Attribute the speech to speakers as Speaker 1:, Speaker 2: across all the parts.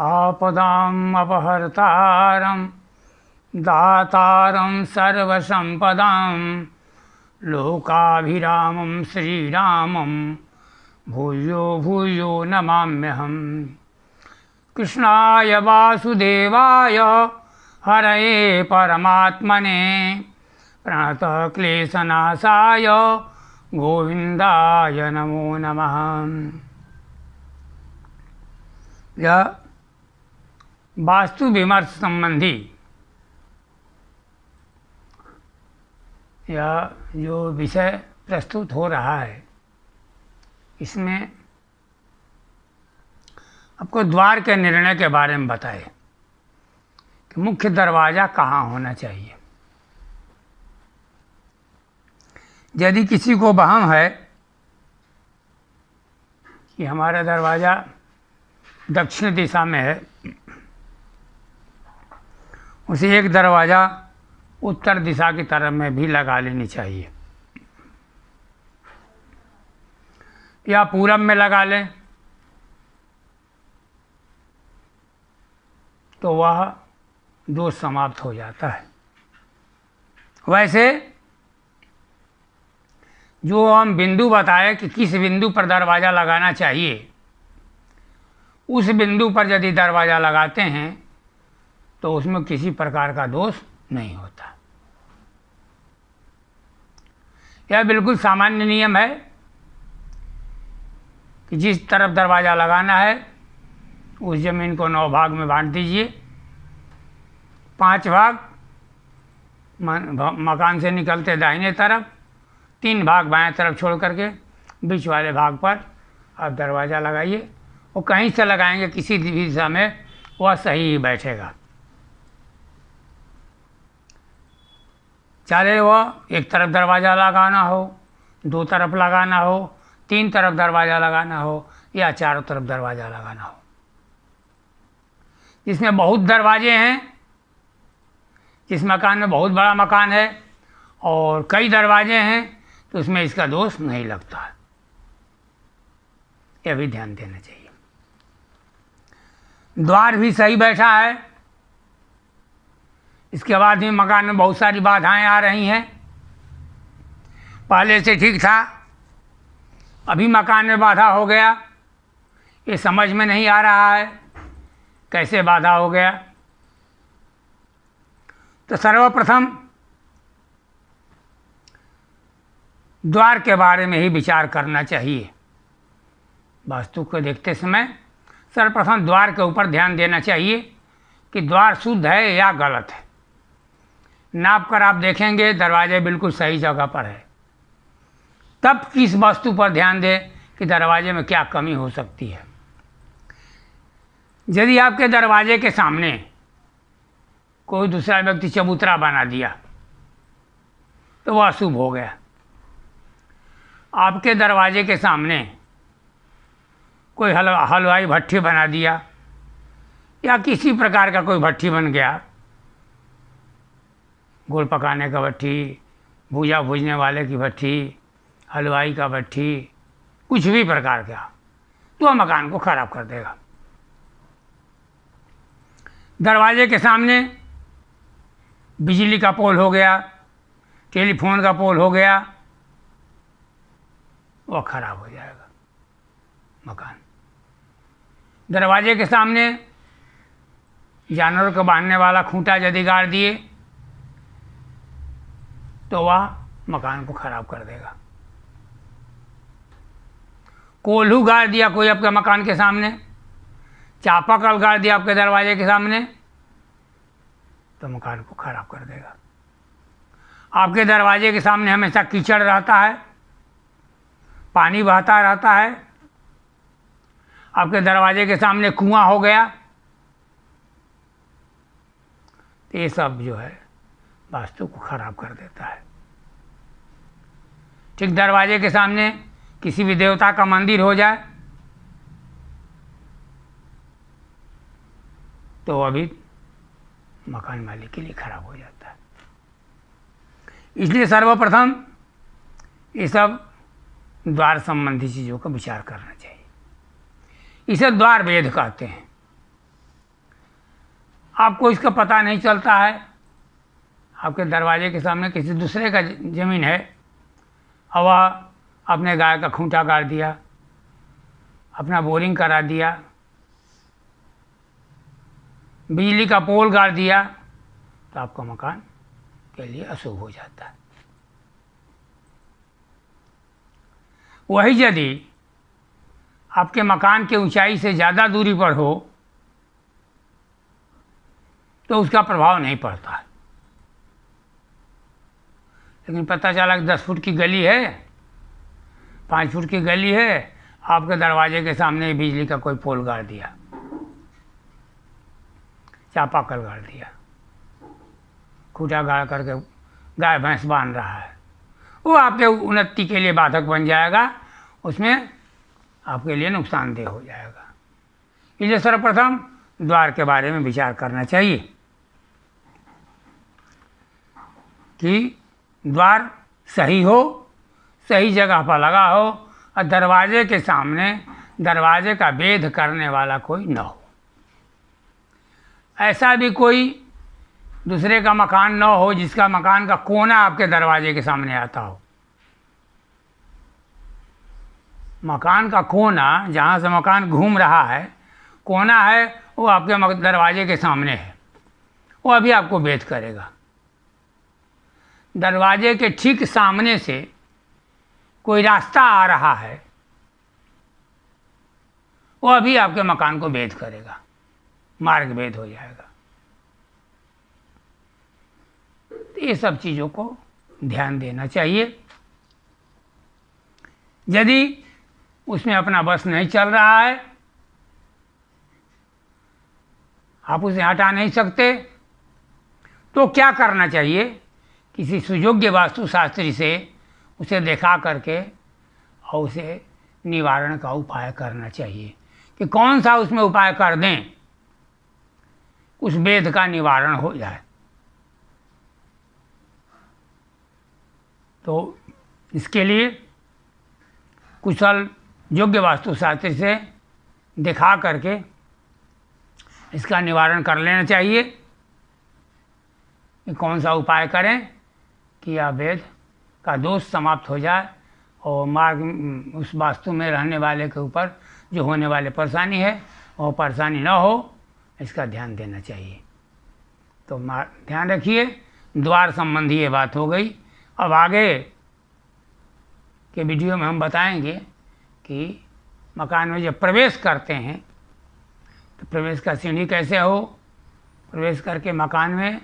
Speaker 1: आपदाम् अपहर्तारं दातारं सर्वसम्पदां लोकाभिरामं श्रीरामं भूयो भूयो नमाम्यहम्। कृष्णाय वासुदेवाय हरये परमात्मने प्रणतक्लेशनाशाय गोविंदाय नमो नमः। यह वास्तु विमर्श संबंधी यह जो विषय प्रस्तुत हो रहा है, इसमें आपको द्वार के निर्णय के बारे में बताए कि मुख्य दरवाज़ा कहाँ होना चाहिए। यदि किसी को वहम है कि हमारा दरवाज़ा दक्षिण दिशा में है, उसे एक दरवाज़ा उत्तर दिशा की तरफ में भी लगा लेनी चाहिए, या पूरब में लगा लें तो वह दोष समाप्त हो जाता है। वैसे जो हम बिंदु बताए कि किस बिंदु पर दरवाज़ा लगाना चाहिए, उस बिंदु पर यदि दरवाज़ा लगाते हैं तो उसमें किसी प्रकार का दोष नहीं होता। यह बिल्कुल सामान्य नियम है कि जिस तरफ दरवाज़ा लगाना है उस ज़मीन को 9 भाग में बांट दीजिए। 5 भाग मकान से निकलते दाहिने तरफ, 3 भाग बाएं तरफ छोड़ करके बीच वाले भाग पर आप दरवाज़ा लगाइए। और कहीं से लगाएंगे किसी भी दिशा में वह सही ही बैठेगा। चाहे वह एक तरफ दरवाज़ा लगाना हो, 2 तरफ लगाना हो, 3 तरफ दरवाज़ा लगाना हो या चारों तरफ दरवाज़ा लगाना हो। जिसमें बहुत दरवाजे हैं, जिस मकान में बहुत बड़ा मकान है और कई दरवाजे हैं, तो उसमें इसका दोष नहीं लगता। यह भी ध्यान देना चाहिए। द्वार भी सही बैठा है, इसके बाद भी मकान में बहुत सारी बाधाएं आ रही हैं। पहले से ठीक था, अभी मकान में बाधा हो गया, ये समझ में नहीं आ रहा है कैसे बाधा हो गया। तो सर्वप्रथम द्वार के बारे में ही विचार करना चाहिए। वास्तु को देखते समय सर्वप्रथम द्वार के ऊपर ध्यान देना चाहिए कि द्वार शुद्ध है या गलत है। नाप कर आप देखेंगे दरवाजे बिल्कुल सही जगह पर है, तब किस वस्तु पर ध्यान दें कि दरवाजे में क्या कमी हो सकती है। यदि आपके दरवाजे के सामने कोई दूसरा व्यक्ति चबूतरा बना दिया तो वह अशुभ हो गया। आपके दरवाजे के सामने कोई हलवाई भट्ठी बना दिया या किसी प्रकार का कोई भट्ठी बन गया, गुड़ पकाने का भट्ठी, भूजा भूजने वाले की भट्ठी, हलवाई का भट्ठी, कुछ भी प्रकार का, तो वह मकान को खराब कर देगा। दरवाजे के सामने बिजली का पोल हो गया, टेलीफोन का पोल हो गया, वह खराब हो जाएगा मकान। दरवाजे के सामने जानवरों को बांधने वाला खूंटा यदि गाड़ दिए तो वह मकान को खराब कर देगा। कोल्हू गाड़ दिया कोई आपके मकान के सामने, चापाकल गाड़ दिया आपके दरवाजे के सामने, तो मकान को खराब कर देगा। आपके दरवाजे के सामने हमेशा कीचड़ रहता है, पानी बहता रहता है, आपके दरवाजे के सामने कुआं हो गया, तो ये सब जो है वास्तु को खराब कर देता है। ठीक दरवाजे के सामने किसी भी देवता का मंदिर हो जाए तो अभी मकान मालिक के लिए खराब हो जाता है। इसलिए सर्वप्रथम ये सब द्वार संबंधी चीज़ों का विचार करना चाहिए। इसे द्वार वेद कहते हैं। आपको इसका पता नहीं चलता है, आपके दरवाजे के सामने किसी दूसरे का ज़मीन है और वह अपने गाय का खूंटा गाड़ दिया, अपना बोरिंग करा दिया, बिजली का पोल गाड़ दिया, तो आपका मकान के लिए अशुभ हो जाता है। वही यदि आपके मकान के ऊंचाई से ज़्यादा दूरी पर हो तो उसका प्रभाव नहीं पड़ता है। लेकिन पता चला कि 10 फुट की गली है, 5 फुट की गली है, आपके दरवाजे के सामने बिजली का कोई पोल गाड़ दिया, चापाकल गाड़ दिया, खूंटा गाड़ करके गाय भैंस बांध रहा है, वो आपके उन्नति के लिए बाधक बन जाएगा, उसमें आपके लिए नुकसानदेह हो जाएगा। इसलिए सर्वप्रथम द्वार के बारे में विचार करना चाहिए कि द्वार सही हो, सही जगह पर लगा हो और दरवाजे के सामने दरवाजे का भेद करने वाला कोई न हो। ऐसा भी कोई दूसरे का मकान न हो जिसका मकान का कोना आपके दरवाजे के सामने आता हो। मकान का कोना, जहाँ से मकान घूम रहा है, कोना है वो आपके दरवाजे के सामने है, वो अभी आपको भेद करेगा। दरवाजे के ठीक सामने से कोई रास्ता आ रहा है, वो अभी आपके मकान को भेद करेगा, मार्ग भेद हो जाएगा। तो ये सब चीज़ों को ध्यान देना चाहिए। यदि उसमें अपना बस नहीं चल रहा है, आप उसे हटा नहीं सकते, तो क्या करना चाहिए? किसी सुयोग्य वास्तुशास्त्री से उसे दिखा करके और उसे निवारण का उपाय करना चाहिए कि कौन सा उसमें उपाय कर दें उस भेद का निवारण हो जाए। तो इसके लिए कुशल योग्य वास्तुशास्त्री से दिखा करके इसका निवारण कर लेना चाहिए कि कौन सा उपाय करें कि यह भेद का दोष समाप्त हो जाए और मार्ग उस वास्तु में रहने वाले के ऊपर जो होने वाले परेशानी है वो परेशानी न हो, इसका ध्यान देना चाहिए। तो ध्यान रखिए, द्वार संबंधी ये बात हो गई। अब आगे के वीडियो में हम बताएंगे कि मकान में जब प्रवेश करते हैं तो प्रवेश का सीढ़ी कैसे हो, प्रवेश करके मकान में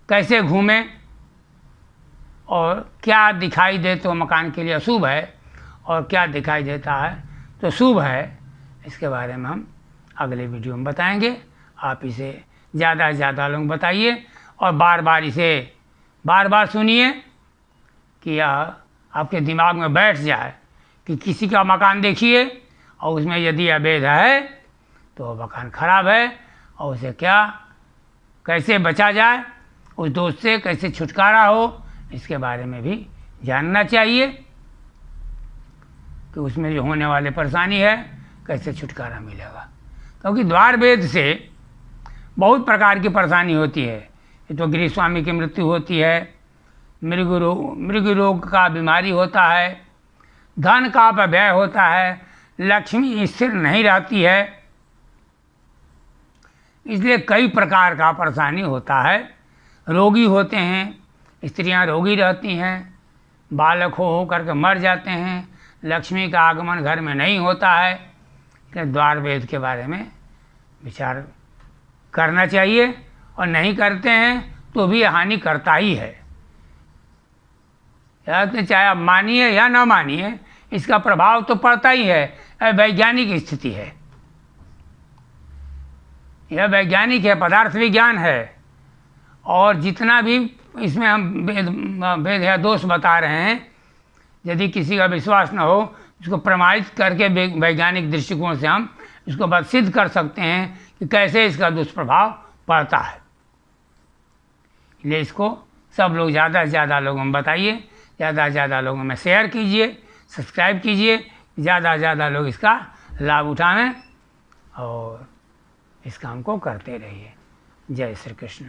Speaker 1: कैसे घूमें और क्या दिखाई दे तो मकान के लिए अशुभ है और क्या दिखाई देता है तो शुभ है, इसके बारे में हम अगले वीडियो में बताएंगे। आप इसे ज़्यादा से ज़्यादा लोग बताइए और बार बार सुनिए कि यह आपके दिमाग में बैठ जाए कि किसी का मकान देखिए और उसमें यदि अभेद है तो वह मकान खराब है और उसे कैसे बचा जाए, उस दोष से कैसे छुटकारा हो, इसके बारे में भी जानना चाहिए कि उसमें जो होने वाले परेशानी है कैसे छुटकारा मिलेगा। क्योंकि द्वार भेद से बहुत प्रकार की परेशानी होती है। ये तो गृह स्वामी की मृत्यु होती है, मृग रोग का बीमारी होता है, धन का अपव्यय होता है, लक्ष्मी स्थिर नहीं रहती है, इसलिए कई प्रकार का परेशानी होता है। रोगी होते हैं, स्त्रियां रोगी रहती हैं, बालक हो करके मर जाते हैं, लक्ष्मी का आगमन घर में नहीं होता है। इसलिए द्वार भेद के बारे में विचार करना चाहिए और नहीं करते हैं तो भी हानि करता ही है। चाहे आप मानिए या ना मानिए, इसका प्रभाव तो पड़ता ही है। वैज्ञानिक स्थिति है, यह वैज्ञानिक है, पदार्थ विज्ञान है। और जितना भी इसमें हम भेद या दोष बता रहे हैं, यदि किसी का विश्वास न हो, इसको प्रमाणित करके वैज्ञानिक दृष्टिकोण से हम इसको बात सिद्ध कर सकते हैं कि कैसे इसका दुष्प्रभाव पड़ता है। इसलिए इसको सब लोग ज़्यादा से ज़्यादा लोगों में बताइए, ज़्यादा से ज़्यादा लोगों में शेयर कीजिए, सब्सक्राइब कीजिए, ज़्यादा से ज़्यादा लोग इसका लाभ उठाएं और इस काम को करते रहिए। जय श्री कृष्ण।